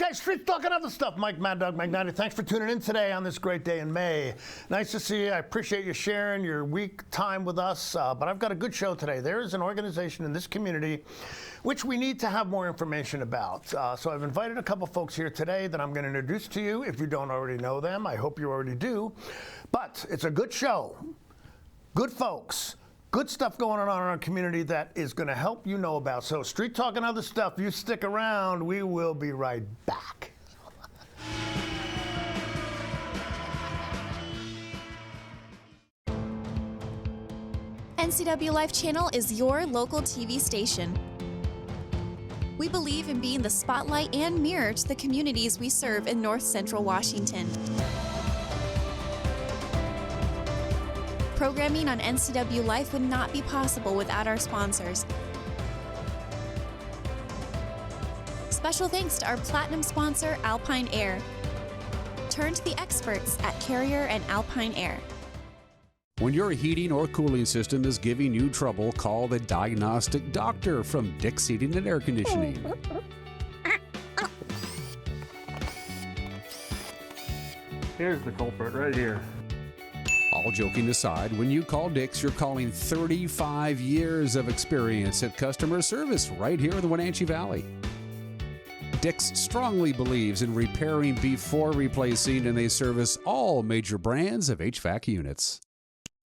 Okay, Street Talk and other stuff. Mike Mad Dog Magnati, thanks for tuning in today on this great day in May. Nice to see you. I appreciate you sharing your week time with us, but I've got a good show today. There is an organization in this community which we need to have more information about. So I've invited a couple folks here today that I'm going to introduce to you. If you don't already know them, I hope you already do. But it's a good show, good folks. Good stuff going on in our community that is going to help you know about. So Street Talk and other stuff, you stick around. We will be right back. NCWLIFE Channel is your local TV station. We believe in being the spotlight and mirror to the communities we serve in North Central Washington. Programming on NCWLIFE would not be possible without our sponsors. Special thanks to our platinum sponsor, Alpine Air. Turn to the experts at Carrier and Alpine Air. When your heating or cooling system is giving you trouble, call the diagnostic doctor from Dick's Heating and Air Conditioning. Here's the culprit right here. All joking aside, when you call Dick's, you're calling 35 years of experience at customer service right here in the Wenatchee Valley. Dick's strongly believes in repairing before replacing, and they service all major brands of HVAC units.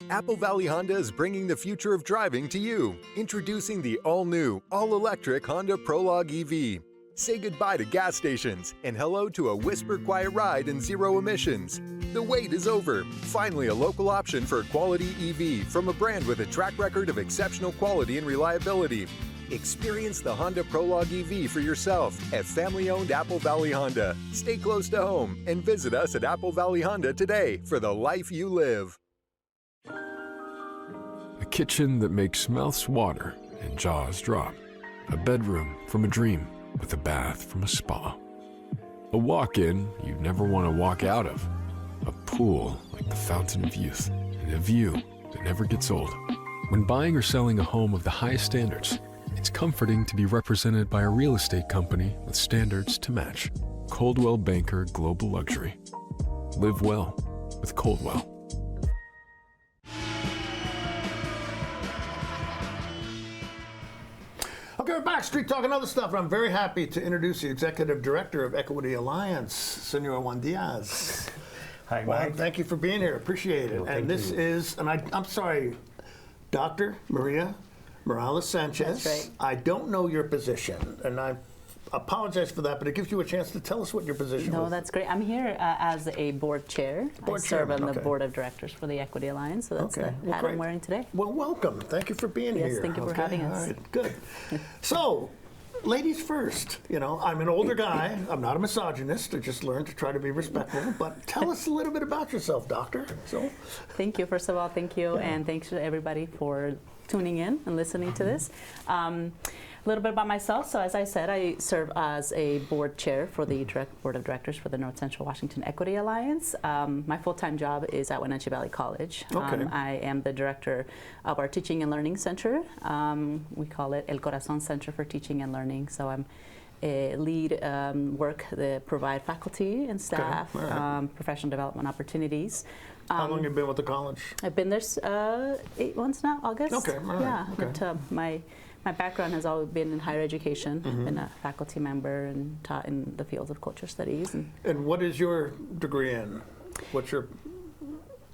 Apple Valley Honda is bringing the future of driving to you. Introducing the all-new, all-electric Honda Prologue EV. Say goodbye to gas stations and hello to a whisper-quiet ride and zero emissions. The wait is over. Finally, a local option for a quality EV from a brand with a track record of exceptional quality and reliability. Experience the Honda Prologue EV for yourself at family-owned Apple Valley Honda. Stay close to home and visit us at Apple Valley Honda today for the life you live. A kitchen that makes mouths water and jaws drop. A bedroom from a dream with a bath from a spa. A walk-in you'd never want to walk out of. A pool like the fountain of youth. And a view that never gets old. When buying or selling a home of the highest standards, it's comforting to be represented by a real estate company with standards to match. Coldwell Banker Global Luxury. Live well with Coldwell. Okay, we're back. Street Talk and other stuff. And I'm very happy to introduce the Executive Director of Equity Alliance, Senor Juan Diaz. Hi, Well, Mike. thank you for being here. Appreciate it. Well, and thank this you. is, and I'm sorry, Dr. Maria Morales Sanchez. That's right. I don't know your position, and I apologize for that, but it gives you a chance to tell us what your position No, was. that's great. I'm here as a board chair. Board I serve chairman, on the okay. board of directors for the Equity Alliance, so that's Okay, the well, hat great. I'm wearing today. Well, welcome. Thank you for being Yes, here. thank you for having us. All right, good. So, ladies first. You know, I'm an older guy. I'm not a misogynist. I just learned to try to be respectful. But tell us a little bit about yourself, Doctor. So, Thank you. First of all, thank you, and thanks to everybody for tuning in and listening to this. A little bit about myself. So as I said, I serve as a board chair for the board of directors for the North Central Washington Equity Alliance. My full-time job is at Wenatchee Valley College. Okay. I am the director of our Teaching and Learning Center. We call it El Corazon Center for Teaching and Learning. So I'm lead work that provide faculty and staff all right. professional development opportunities. how long have you been with the college? I've been there 8 months now, August. Okay, all right, Yeah, okay. but my background has always been in higher education. Mm-hmm. Been a faculty member and taught in the fields of culture studies. And what is your degree in? What's your...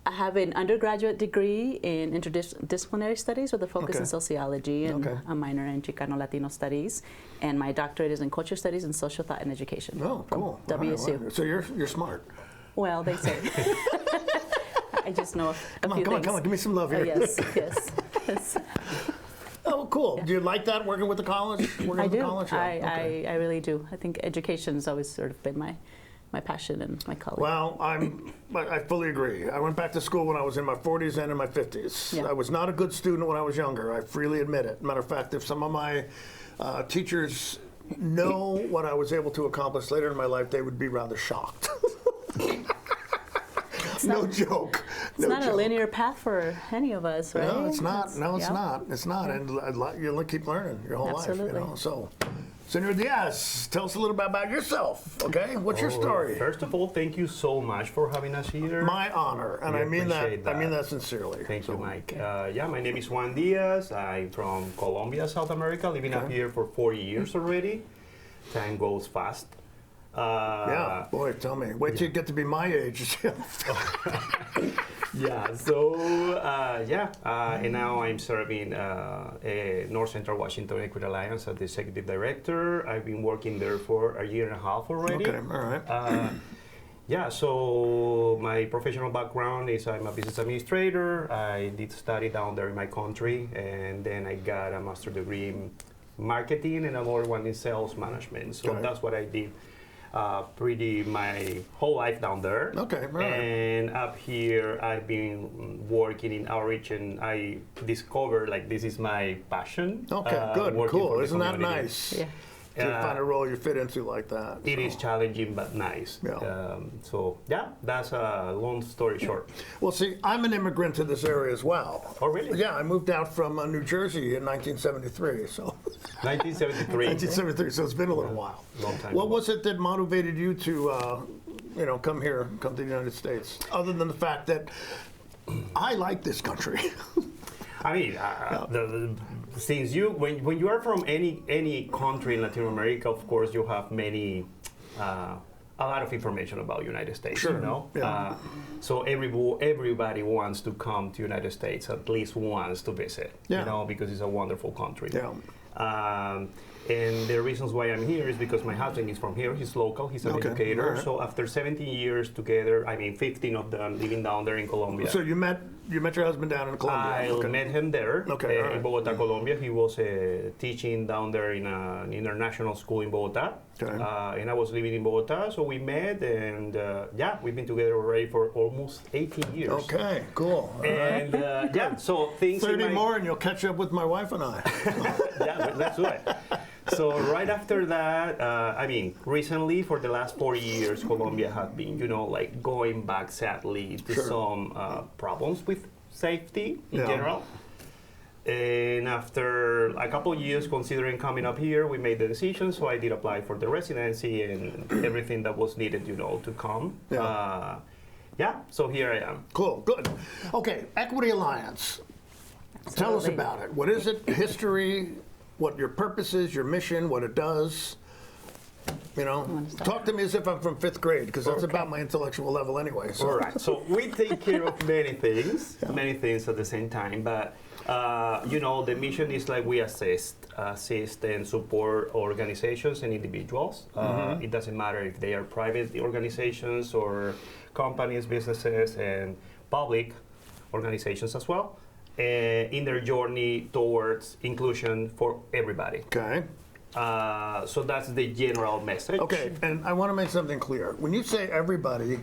I have an undergraduate degree in interdisciplinary studies with a focus Okay. in sociology and Okay. a minor in Chicano Latino studies. And my doctorate is in culture studies and social thought and education. Oh, from cool. WSU. All right. So you're smart. Well, they say. I just know a Come few on, things. come on. Give me some love here. Yes. Oh, cool. Do you like that, working with the college? Working I with do. the college? Yeah, okay. I really do. I think education has always sort of been my passion and my calling. Well, I fully agree. I went back to school when I was in my 40s and in my 50s. Yeah. I was not a good student when I was younger. I freely admit it. Matter of fact, if some of my teachers know what I was able to accomplish later in my life, they would be rather shocked. No joke. It's not a linear path for any of us, right? No, it's not. No, it's yeah. not. It's not. And you'll keep learning your whole Absolutely. life. So, Senor Diaz, tell us a little bit about yourself. Okay, what's your story? First of all, thank you so much for having us here. My honor, and We I mean that. appreciate I mean that. that sincerely. Thank you, Mike. Yeah, my name is Juan Diaz. I'm from Colombia, South America, living up here for 4 years already. Time goes fast. Yeah, boy, tell me. Wait till you get to be my age. Yeah, so, and now I'm serving North Central Washington Equity Alliance as the Executive Director. I've been working there for a year and a half already. Okay, all right. Yeah, so my professional background is I'm a business administrator. I did study down there in my country, and then I got a master's degree in marketing and another one in sales management. So Okay. that's what I did pretty my whole life down there. Okay, right. And up here, I've been working in outreach, and I discovered like this is my passion. Okay, good, working for cool. the Isn't that community. nice? Yeah. To find a role you fit into like that. It so. is challenging but nice. Yeah. So yeah, that's a long story short. Well, see, I'm an immigrant to this area as well. Oh, really? Yeah, I moved out from New Jersey in 1973. So 1973. 1973. So it's been a little while. Long time What ago. was it that motivated you to, come here, come to the United States? Other than the fact that I like this country. I mean, since when you are from any country in Latin America, of course you have many a lot of information about United States. Sure. You know, Yeah. so everybody wants to come to United States at least once to visit. Yeah. You know, because it's a wonderful country. Yeah. And the reasons why I'm here is because my husband is from here. He's local. He's an Okay, educator. all right. So after 17 years together, I mean 15 of them living down there in Colombia. So you met your husband down in Colombia. I Okay. met him there Okay, all right. in Bogota, Colombia. He was teaching down there in an international school in Bogota. Okay. And I was living in Bogota, so we met, and we've been together already for almost 18 years. Okay, cool. All right. And so things 30 in my, more and you'll catch up with my wife and I. yeah, let's do it. So right after that, recently for the last 4 years, Colombia has been, like going back sadly to Sure. some problems with safety in Yeah. general. And after a couple of years considering coming up here, we made the decision. So I did apply for the residency and everything that was needed, to come. Yeah. So here I am. Cool, good. Okay, Equity Alliance. Tell us Absolutely. about it. What is it? History, what your purpose is, your mission, what it does. Talk to me as if I'm from 5th grade, because that's about my intellectual level anyway. So. All right. So we take care of many things at the same time. But the mission is like we assist and support organizations and individuals. It doesn't matter if they are private organizations or companies, businesses, and public organizations as well, in their journey towards inclusion for everybody. Okay. So that's the general message. Okay, and I want to make something clear. When you say everybody,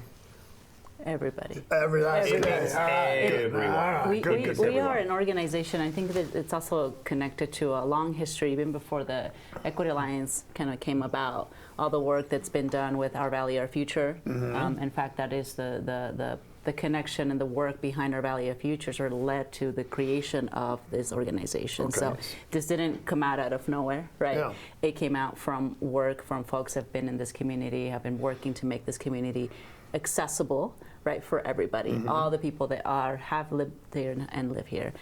Everybody. everybody. It means everyone. All right, We, good, we, good. we are an organization. I think that it's also connected to a long history, even before the Equity Alliance kind of came about. All the work that's been done with Our Valley, Our Future. In fact, that is the connection and the work behind Our Valley, Our Futures are led to the creation of this organization. Okay. So this didn't come out of nowhere, right? Yeah. It came out from work from folks that have been in this community, have been working to make this community accessible, right, for everybody, all the people that have lived there and live here.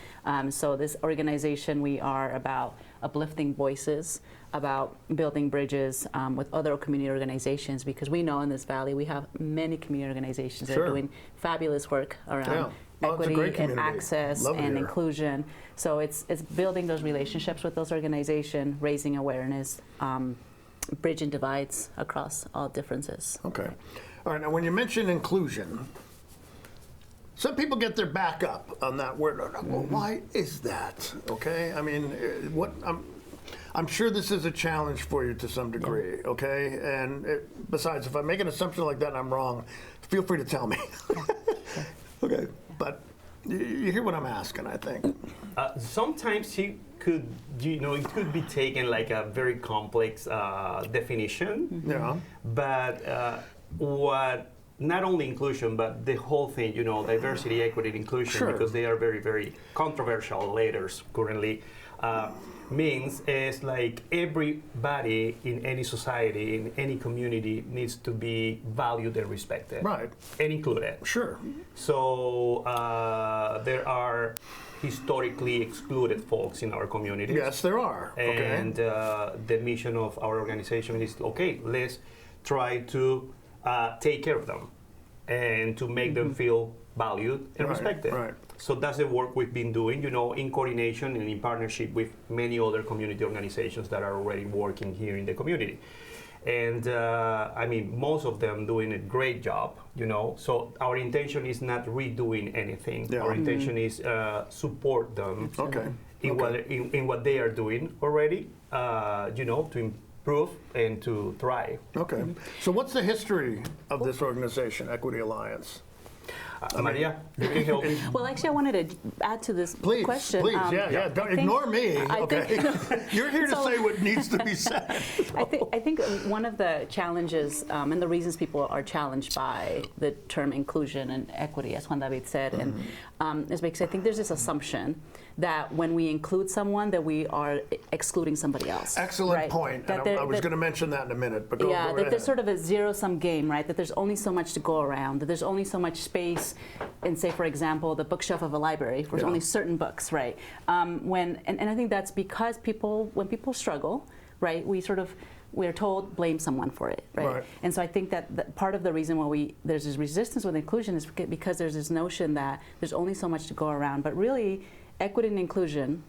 So this organization, we are about uplifting voices, about building bridges with other community organizations, because we know in this valley we have many community organizations that Sure. are doing fabulous work around Yeah. Oh, it's a equity great and community. access Love it and here. inclusion. So it's building those relationships with those organizations, raising awareness, bridging divides across all differences. Okay. All right, now when you mention inclusion, some people get their back up on that word. Well, why is that? Okay, I mean, I'm sure this is a challenge for you to some degree, okay? And besides, if I make an assumption like that and I'm wrong, feel free to tell me. Okay, but you hear what I'm asking, I think. Sometimes it could be taken like a very complex definition. Yeah. But what not only inclusion, but the whole thing, diversity, equity, and inclusion, Sure. because they are very, very controversial letters currently, means is like everybody in any society, in any community, needs to be valued and respected. Right. And included. Sure. So there are historically excluded folks in our communities. Yes, there are. Okay. And the mission of our organization is, okay, let's try to take care of them and to make them feel valued and Right, respected. right. So that's the work we've been doing, in coordination and in partnership with many other community organizations that are already working here in the community. And most of them doing a great job, So our intention is not redoing anything. Yeah. Our intention is support them Okay. in what they are doing already, to improve and to thrive. Okay. So what's the history of this organization, Equity Alliance? Maria, you can help me. Well, actually, I wanted to add to this Please, question. please, yeah. Don't I think- ignore me, I okay? think- You're here to So- say what needs to be said. I think one of the challenges and the reasons people are challenged by the term inclusion and equity, as Juan David said, and is because I think there's this assumption that when we include someone, that we are excluding somebody else. Excellent right? point. That And there- I was that- going to mention that in a minute, but go yeah, right that there's ahead. sort of a zero-sum game, right? That there's only so much to go around, that there's only so much space in, say, for example, the bookshelf of a library, for Yeah. only certain books, right? And I think that's because when people struggle, right, we're told blame someone for it, right? Right. And so I think that part of the reason why there's this resistance with inclusion is because there's this notion that there's only so much to go around, but really equity and inclusion,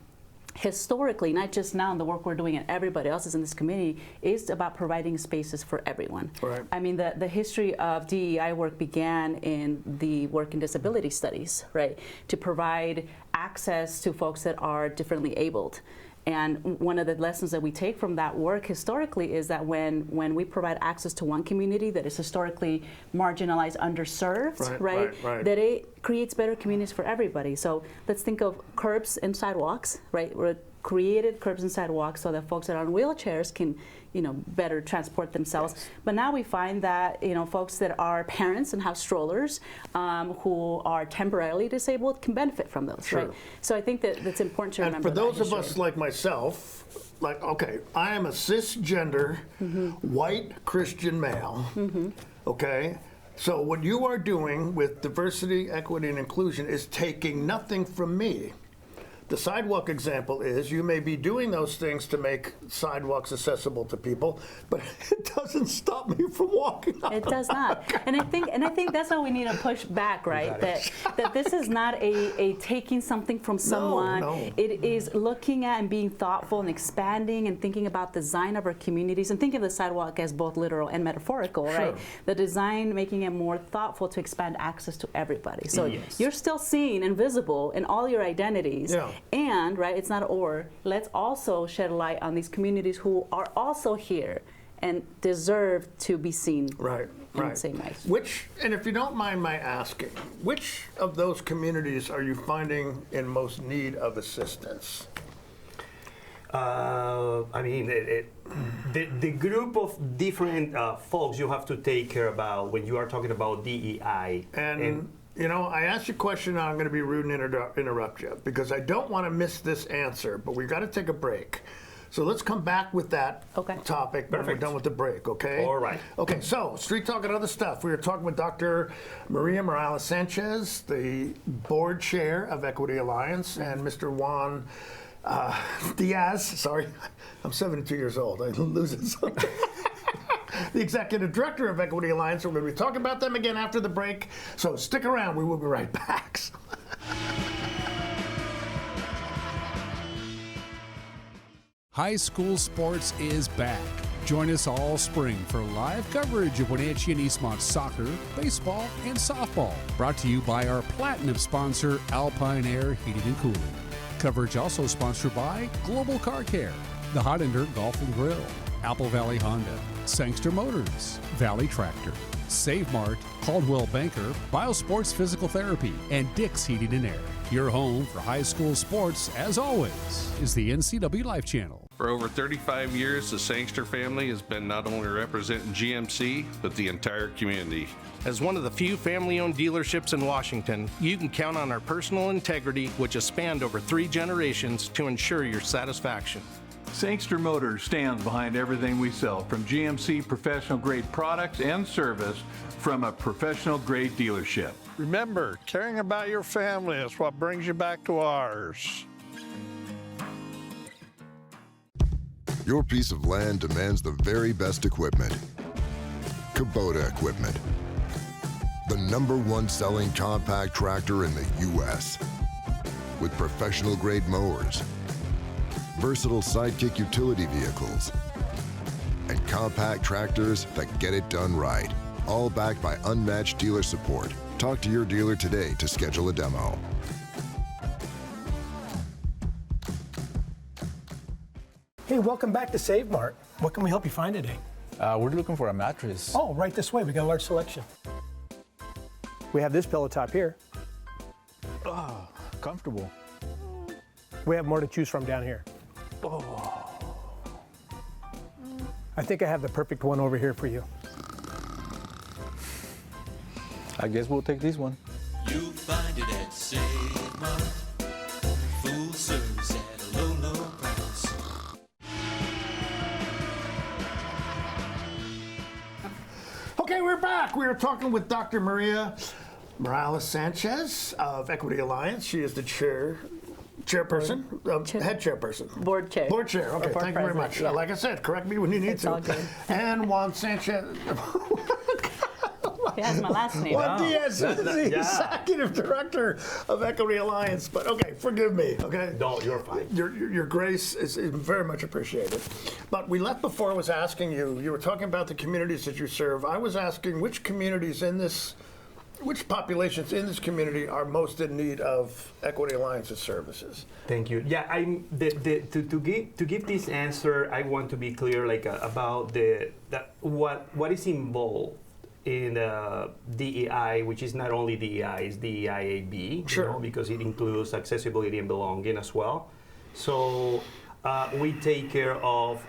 historically, not just now in the work we're doing and everybody else is in this community, is about providing spaces for everyone. Right. I mean, the history of DEI work began in the work in disability studies, right? To provide access to folks that are differently abled. And one of the lessons that we take from that work historically is that when we provide access to one community that is historically marginalized, underserved, Right. that it creates better communities for everybody. So let's think of curbs and sidewalks, right? We're created curbs and sidewalks so that folks that are on wheelchairs can, better transport themselves. Yes. But now we find that, folks that are parents and have strollers who are temporarily disabled can benefit from those, Sure. right? So I think that's important to And remember. for those that of us history. like myself, okay, I am a cisgender, white Christian male, okay? So what you are doing with diversity, equity, and inclusion is taking nothing from me. The sidewalk example is you may be doing those things to make sidewalks accessible to people, but it doesn't stop me from walking on It does not, and I think that's why we need to push back, right? That this is not a taking something from someone. no. It is looking at and being thoughtful and expanding and thinking about the design of our communities and thinking of the sidewalk as both literal and metaphorical, right? The design making it more thoughtful to expand access to everybody. So Yes. you're still seen and visible in all your identities. Yeah. And right, it's not or. Let's also shed light on these communities who are also here and deserve to be seen Right, in right. the same way. And if you don't mind my asking, which of those communities are you finding in most need of assistance? The group of different folks you have to take care about when you are talking about DEI. And I asked you a question, and I'm going to be rude and interrupt you, because I don't want to miss this answer, but we've got to take a break. So let's come back with that topic when we're Perfect. done with the break, okay? All right. Okay, so Street Talk and other stuff. We were talking with Dr. Maria Morales Sanchez, the board chair of Equity Alliance, and Mr. Juan Diaz. Sorry, I'm 72 years old. I lose it sometimes. The executive director of Equity Alliance. We're going to be talking about them again after the break. So stick around. We will be right back. High school sports is back. Join us all spring for live coverage of Wenatchee and Eastmont soccer, baseball, and softball. Brought to you by our platinum sponsor, Alpine Air Heating and Cooling. Coverage also sponsored by Global Car Care, the Highlander Golf and Grill, Apple Valley Honda, Sangster Motors, Valley Tractor, Save Mart, Caldwell Banker, Biosports Physical Therapy, and Dick's Heating and Air. Your home for high school sports, as always, is the NCWLIFE channel. For over 35 years, the Sangster family has been not only representing GMC, but the entire community. As one of the few family-owned dealerships in Washington, you can count on our personal integrity, which has spanned over 3 generations, to ensure your satisfaction. Sangster Motors stands behind everything we sell, from GMC professional-grade products and service from a professional-grade dealership. Remember, caring about your family is what brings you back to ours. Your piece of land demands the very best equipment. Kubota equipment. The #1 selling compact tractor in the U.S. with professional-grade mowers, versatile sidekick utility vehicles, and compact tractors that get it done right. All backed by unmatched dealer support. Talk to your dealer today to schedule a demo. Hey, welcome back to Save Mart. What can we help you find today? We're looking for a mattress. Oh, right this way. We got a large selection. We have this pillow top here. Oh, comfortable. We have more to choose from down here. Oh. I think I have the perfect one over here for you. I guess we'll take this one. You'll find it at Save Mart. Full service at a low, low price. Okay, we're back. We are talking with Dr. Maria Morales Sanchez of Equity Alliance. She is the chairperson, head chairperson. Board chair. Board chair, okay, Board thank you very much. president, yeah. Like I said, correct me when you need It's to. all good. And Juan Sanchez. Yeah, that's my last name. Juan Diaz is the yeah. executive director of Equity Alliance. But okay, forgive me, okay? No, you're fine. Your grace is very much appreciated. But we left before I was asking you were talking about the communities that you serve. I was asking which communities which populations in this community are most in need of Equity Alliance's services? Thank you. Yeah, to give this answer, I want to be clear, about what is involved in DEI, which is not only DEI, it's DEIAB, sure. Because it includes accessibility and belonging as well. So we take care of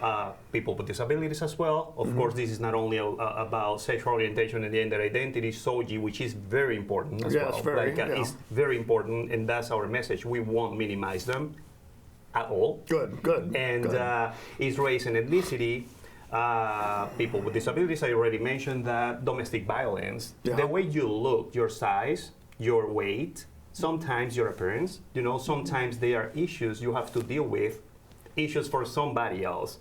people with disabilities as well. Of course, this is not only about sexual orientation and gender identity, SOGI, which is very important as well. It's very important, and that's our message. We won't minimize them at all. Good. And it's race and ethnicity. People with disabilities, I already mentioned that. Domestic violence, the way you look, your size, your weight, sometimes your appearance, sometimes there are issues you have to deal with, issues for somebody else,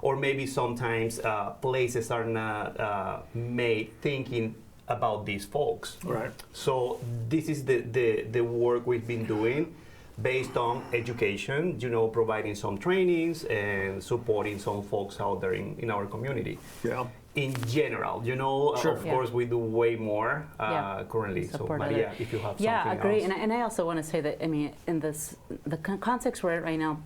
or maybe sometimes places are not made thinking about these folks. Right. So this is the work we've been doing, based on education, providing some trainings and supporting some folks out there in our community. Yeah. In general, Sure. of course, we do way more currently. Support so, Maria, if you have something I agree. else. And I also want to say that, in the context we're in right now,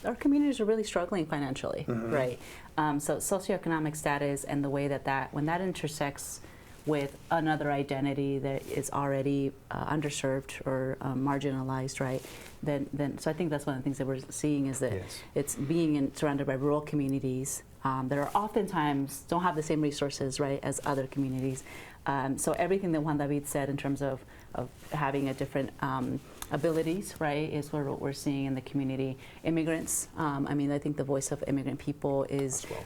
our communities are really struggling financially, right? So socioeconomic status and the way that when that intersects with another identity that is already underserved or marginalized, right? Then so I think that's one of the things that we're seeing is that it's being surrounded by rural communities that are oftentimes don't have the same resources, right, as other communities. So everything that Juan David said in terms of having a different abilities, right, is what we're seeing in the community. Immigrants, I think the voice of immigrant people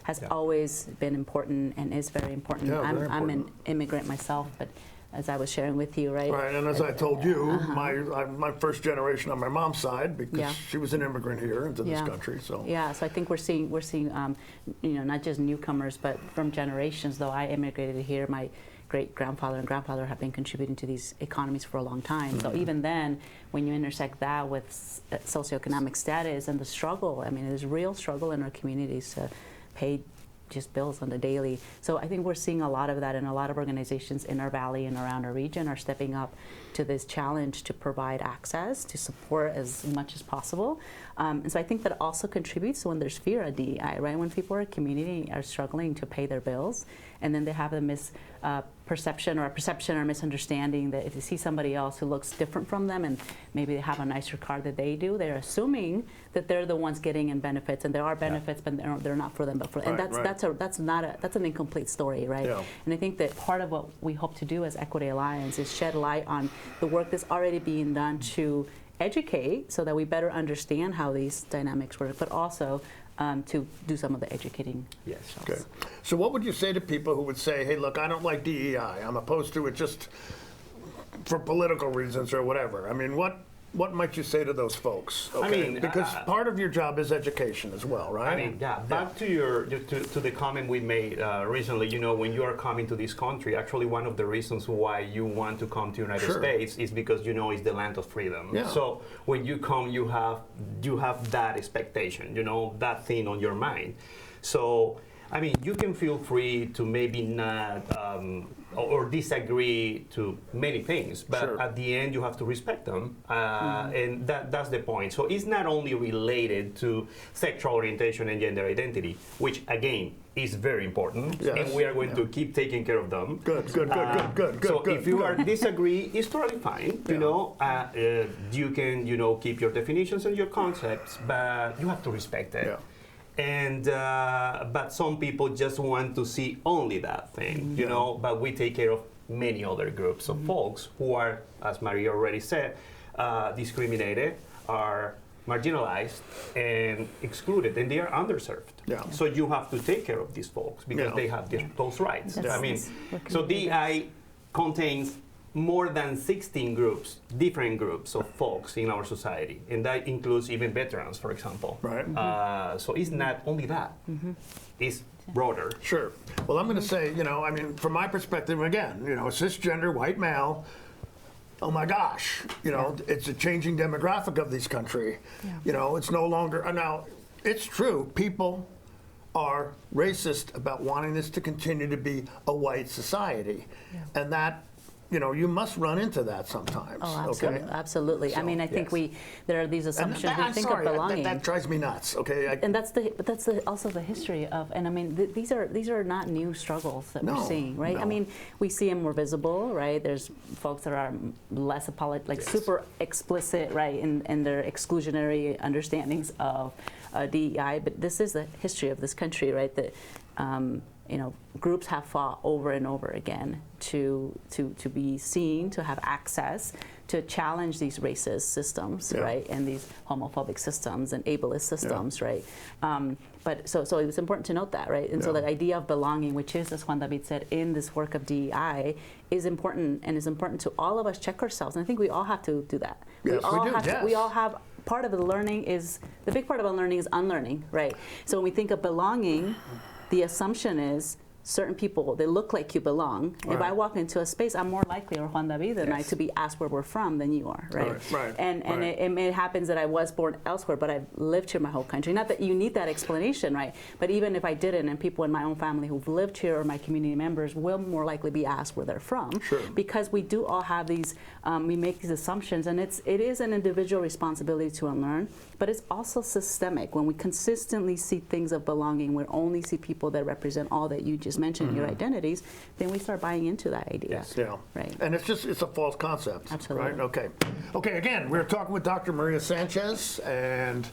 has always been important and is very important. Yeah, very I'm an important. immigrant myself, but as I was sharing with you, right? Right, and as I told you, my first generation on my mom's side, because she was an immigrant here into this country. So so I think we're seeing not just newcomers, but from generations. Though I immigrated here, my great-grandfather and grandfather have been contributing to these economies for a long time. So even then, when you intersect that with socioeconomic status and the struggle, there's real struggle in our communities to pay just bills on the daily. So I think we're seeing a lot of that, and a lot of organizations in our valley and around our region are stepping up to this challenge to provide access, to support as much as possible. And so I think that also contributes to when there's fear of DEI, right? When people in a community are struggling to pay their bills, and then they have the perception or misunderstanding that if they see somebody else who looks different from them and maybe they have a nicer car than they do, they're assuming that they're the ones getting in benefits, and there are benefits, but they're not for them, but for and that's an incomplete story, right? Yeah. And I think that part of what we hope to do as Equity Alliance is shed light on the work that's already being done to educate so that we better understand how these dynamics work, but also to do some of the educating. Yes. Okay. So what would you say to people who would say, hey, look, I don't like DEI. I'm opposed to it just for political reasons or whatever. I mean, what might you say to those folks? Okay? I mean, because part of your job is education as well, right? I mean, yeah. Back to your to the comment we made recently. You know, when you are coming to this country, actually one of the reasons why you want to come to United States is because you know it's the land of freedom. Yeah. So when you come, you have that expectation. You know, that thing on your mind. So I mean, you can feel free to maybe not or disagree to many things, but at the end you have to respect them, and that's the point. So it's not only related to sexual orientation and gender identity, which again is very important, and we are going to keep taking care of them. Good. So if you are disagree, it's totally fine. You know, you can keep your definitions and your concepts, but you have to respect it. Yeah. And but some people just want to see only that thing, you know. But we take care of many other groups of folks who are, as Maria already said, discriminated, are marginalized, and excluded, and they are underserved. Yeah. So you have to take care of these folks because they have those rights. I mean, so DEI contains more than 16 groups, different groups of folks in our society, and that includes even veterans, for example. Right. So it's not only that; it's broader. Sure. Well, I'm going to say, I mean, from my perspective, again, cisgender white male. Oh my gosh, it's a changing demographic of this country. Yeah. It's no longer now. It's true. People are racist about wanting this to continue to be a white society, and that. You must run into that sometimes. Oh, absolutely. Okay? Absolutely. So, I mean, I think there are these assumptions. We think of belonging. That drives me nuts. Okay. And that's also the history of. And I mean, these are not new struggles that we're seeing, right? No. I mean, we see them more visible, right? There's folks that are less super explicit, right, in their exclusionary understandings of DEI. But this is the history of this country, right? That. Groups have fought over and over again to be seen, to have access, to challenge these racist systems, right, and these homophobic systems and ableist systems, right. But so it's important to note that, right, and so the idea of belonging, which is, as Juan David said, in this work of DEI, is important, and is important to all of us check ourselves, and I think we all have to do that. Yes, We all have. Part of the learning is the big part of our learning is unlearning, right. So when we think of belonging. The assumption is certain people, they look like you belong. Right. If I walk into a space, I'm more likely, or Juan David and I, to be asked where we're from than you are, right? Right. And it happens that I was born elsewhere, but I've lived here my whole country. Not that you need that explanation, right? But even if I didn't, and people in my own family who've lived here or my community members will more likely be asked where they're from. Sure. Because we do all have these, we make these assumptions, and it is an individual responsibility to unlearn, but it's also systemic. When we consistently see things of belonging, we only see people that represent all that you just mentioned, your identities, then we start buying into that idea. Yes. Yeah. Right. And it's a false concept. Absolutely. Right? Okay, again, we're talking with Dr. Maria Sanchez and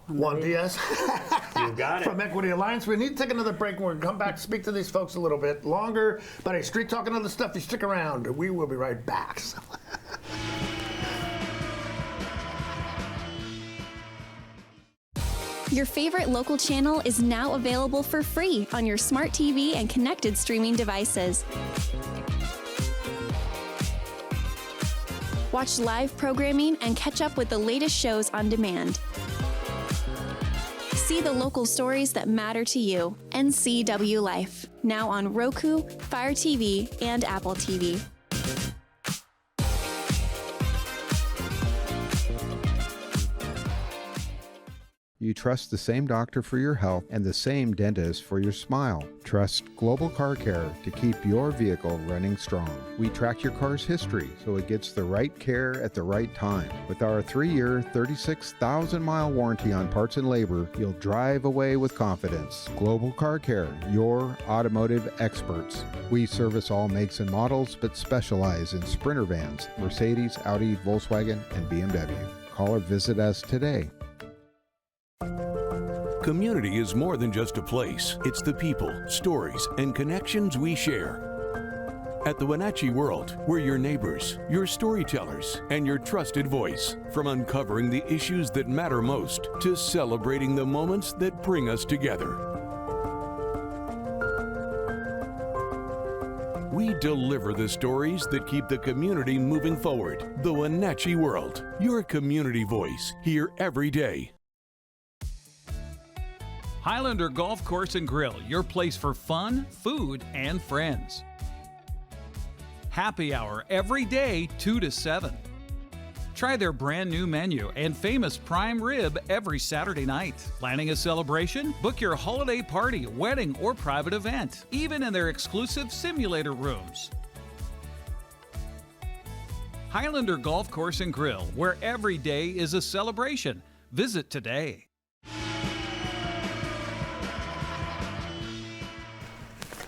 Juan Diaz. You got it. From Equity Alliance. We need to take another break, and we're going to come back to speak to these folks a little bit longer. But hey, Street Talk and other stuff, you stick around. We will be right back. Your favorite local channel is now available for free on your smart TV and connected streaming devices. Watch live programming and catch up with the latest shows on demand. See the local stories that matter to you. NCWLIFE, now on Roku, Fire TV, and Apple TV. You trust the same doctor for your health and the same dentist for your smile. Trust Global Car Care to keep your vehicle running strong. We track your car's history so it gets the right care at the right time. With our 3-year, 36,000-mile warranty on parts and labor, you'll drive away with confidence. Global Car Care, your automotive experts. We service all makes and models, but specialize in Sprinter vans, Mercedes, Audi, Volkswagen, and BMW. Call or visit us today. Community is more than just a place. It's the people, stories, and connections we share. At the Wenatchee World, we're your neighbors, your storytellers, and your trusted voice. From uncovering the issues that matter most to celebrating the moments that bring us together. We deliver the stories that keep the community moving forward. The Wenatchee World, your community voice, here every day. Highlander Golf Course and Grill, your place for fun, food, and friends. Happy hour every day, 2 to 7. Try their brand new menu and famous prime rib every Saturday night. Planning a celebration? Book your holiday party, wedding, or private event, even in their exclusive simulator rooms. Highlander Golf Course and Grill, where every day is a celebration. Visit today.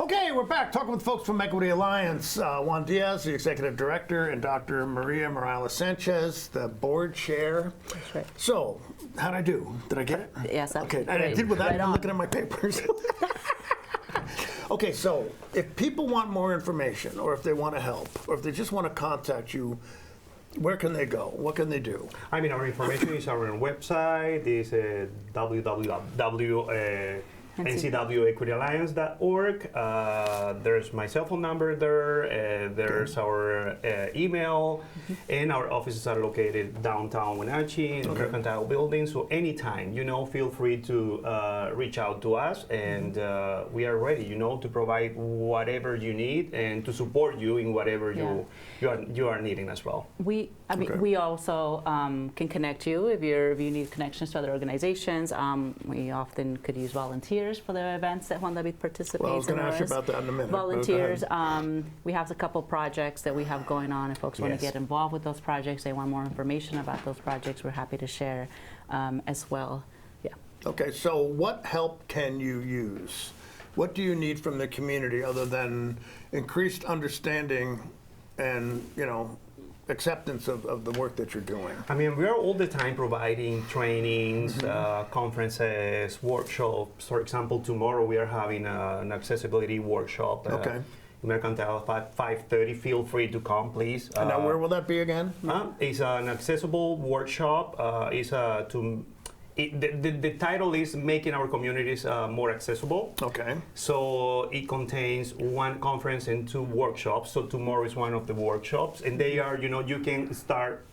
Okay, we're back talking with folks from Equity Alliance. Juan Diaz, the executive director, and Dr. Maria Morales Sanchez, the board chair. That's right. So, how'd I do? Did I get it? Yes, okay. And I did without even looking at my papers. Okay, so if people want more information, or if they want to help, or if they just want to contact you, where can they go? What can they do? I mean, our information is on our website. It's NCWEquityAlliance.org. There's my cell phone number there. There's our email, and our offices are located downtown Wenatchee in the Mercantile Building. So anytime, feel free to reach out to us, and we are ready, to provide whatever you need and to support you in whatever you are needing as well. We also can connect you if you need connections to other organizations. We often could use volunteers for the events that Juan David participates in. Well, I was going to ask you about that in a minute. Volunteers. We have a couple projects that we have going on. If folks want to get involved with those projects, they want more information about those projects, we're happy to share as well. Yeah. Okay, so what help can you use? What do you need from the community other than increased understanding and, acceptance of the work that you're doing? I mean, we are all the time providing trainings, conferences, workshops. For example, tomorrow we are having an accessibility workshop. Mercantile 5:30. Feel free to come, please. And now, where will that be again? It's an accessible workshop. The title is Making Our Communities More Accessible. Okay. So it contains one conference and 2 workshops. So tomorrow is one of the workshops, and they are, you can start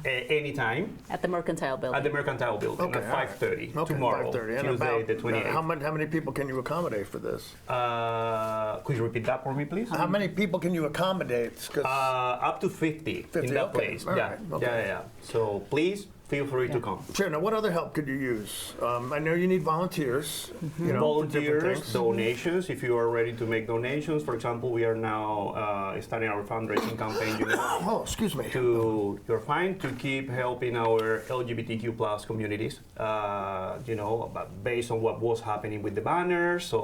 anytime. At the Mercantile Building. At the Mercantile Building at 5:30 tomorrow, 5:30. And Tuesday the 28th. How many people can you accommodate for this? Could you repeat that for me, please? How many people can you accommodate? Up to 50 in that place. All right. Yeah. So please, feel free to come. Sure. Now, what other help could you use? I know you need volunteers. Volunteers, donations. If you are ready to make donations, for example, we are now starting our fundraising campaign. Oh, excuse me. You're fine to keep helping our LGBTQ+ communities. Based on what was happening with the banners. So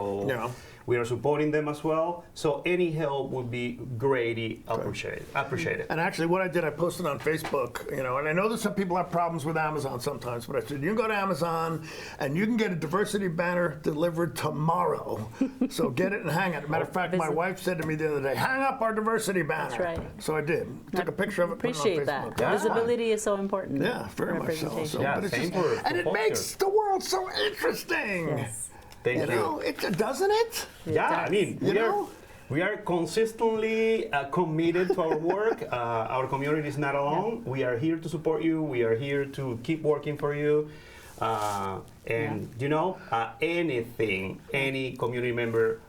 we are supporting them as well. So any help would be greatly appreciated. And actually, what I did, I posted on Facebook. And I know that some people have problems with Amazon sometimes, but I said, you can go to Amazon and you can get a diversity banner delivered tomorrow. So get it and hang it. Matter of fact, my wife said to me the other day, hang up our diversity banner. That's right. So I did. Took a picture of it, put it on Facebook. Appreciate that. Yeah. Visibility is so important. Yeah, very much so. And it makes the world so interesting. Yes. Thank you. Doesn't it? Yeah, I mean, we are consistently committed to our work. Our community is not alone. We are here to support you. We are here to keep working for you. Anything any community member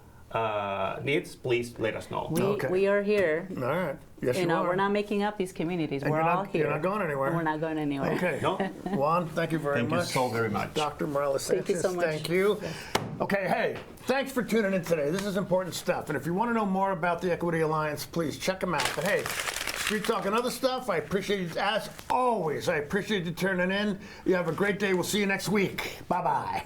needs, please let us know. We are here. All right. Yes, you you know, are. we're not making up these communities. And we're all here. You're not going anywhere. We're not going anywhere. Okay. No. Juan, thank you very much. Thank you so very much. Dr. Morales Sanchez, Thank you so much. thank you. Okay, hey, thanks for tuning in today. This is important stuff. And if you want to know more about the Equity Alliance, please check them out. But hey, Street Talk and other stuff, I appreciate you, as always, I appreciate you tuning in. You have a great day. We'll see you next week. Bye-bye.